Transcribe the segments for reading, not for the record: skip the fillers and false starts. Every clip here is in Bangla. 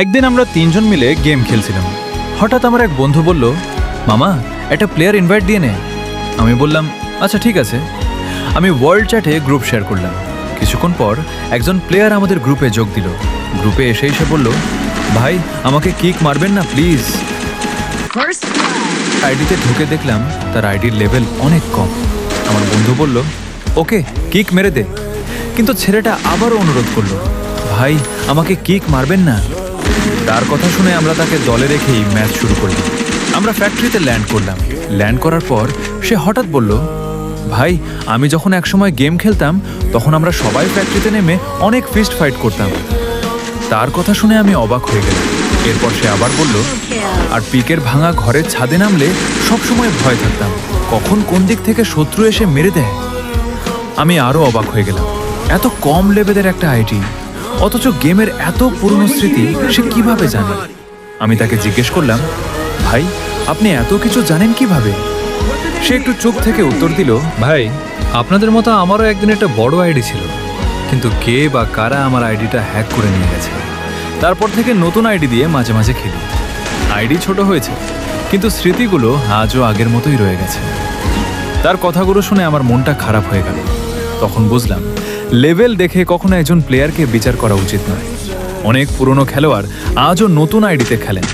একদিন আমরা তিনজন মিলে গেম খেলছিলাম। হঠাৎ আমার এক বন্ধু বলল, মামা একটা প্লেয়ার ইনভাইট দিয়ে নে। আমি বললাম আচ্ছা ঠিক আছে। আমি ওয়ার্ল্ড চ্যাটে গ্রুপ শেয়ার করলাম। কিছুক্ষণ পর একজন প্লেয়ার আমাদের গ্রুপে যোগ দিল। গ্রুপে এসে বলল, ভাই আমাকে কিক মারবেন না প্লিজ। আইডিতে ঢুকে দেখলাম তার আইডির লেভেল অনেক কম। আমার বন্ধু বলল, ওকে কিক মেরে দে। কিন্তু ছেলেটা আবারও অনুরোধ করলো, ভাই আমাকে কিক মারবেন না। তার কথা শুনে আমরা তাকে দলে রেখেই ম্যাচ শুরু করলাম। আমরা ফ্যাক্টরিতে ল্যান্ড করলাম। ল্যান্ড করার পর সে হঠাৎ বলল, ভাই আমি যখন একসময় গেম খেলতাম তখন আমরা সবাই ফ্যাক্টরিতে নেমে অনেক ফিস্ট ফাইট করতাম। তার কথা শুনে আমি অবাক হয়ে গেলাম। এরপর সে আবার বলল, আর পিকের ভাঙা ঘরের ছাদে নামলে সবসময় ভয় থাকতাম, কখন কোন দিক থেকে শত্রু এসে মেরে দেয়। আমি আরও অবাক হয়ে গেলাম, এত কম লেভেলের একটা আইডি, অথচ গেমের এত পুরনো স্মৃতি সে কিভাবে জানে। আমি তাকে জিজ্ঞেস করলাম, ভাই আপনি এত কিছু জানেন কিভাবে? সে একটু চুপ থেকে উত্তর দিল, ভাই আপনাদের মতো আমারও একদিন একটা বড় আইডি ছিল, কিন্তু কে বা কারা আমার আইডিটা হ্যাক করে নিয়ে গেছে। তারপর থেকে নতুন আইডি দিয়ে মাঝে মাঝে খেলি। আইডি ছোট হয়েছে কিন্তু স্মৃতিগুলো আজও আগের মতোই রয়ে গেছে। তার কথাগুলো শুনে আমার মনটা খারাপ হয়ে গেল। তখন বুঝলাম লেভেল দেখে কখনো একজন প্লেয়ারকে বিচার করা উচিত নয়। অনেক পুরনো খেলোয়াড় আজও নতুন আইডিতে খেলেন,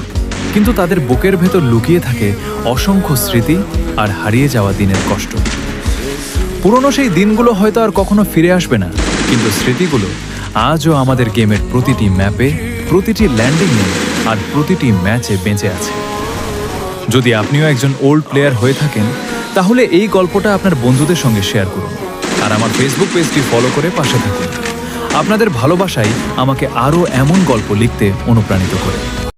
কিন্তু তাদের বুকের ভেতর লুকিয়ে থাকে অসংখ্য স্মৃতি আর হারিয়ে যাওয়া দিনের কষ্ট। পুরনো সেই দিনগুলো হয়তো আর কখনো ফিরে আসবে না, কিন্তু স্মৃতিগুলো আজও আমাদের গেমের প্রতিটি ম্যাপে, প্রতিটি ল্যান্ডিংয়ে আর প্রতিটি ম্যাচে বেঁচে আছে। যদি আপনিও একজন ওল্ড প্লেয়ার হয়ে থাকেন তাহলে এই গল্পটা আপনার বন্ধুদের সঙ্গে শেয়ার করুন আর আমার ফেসবুক পেজটি ফলো করে পাশে থাকুন। আপনাদের ভালোবাসাই আমাকে আরও এমন গল্প লিখতে অনুপ্রাণিত করে।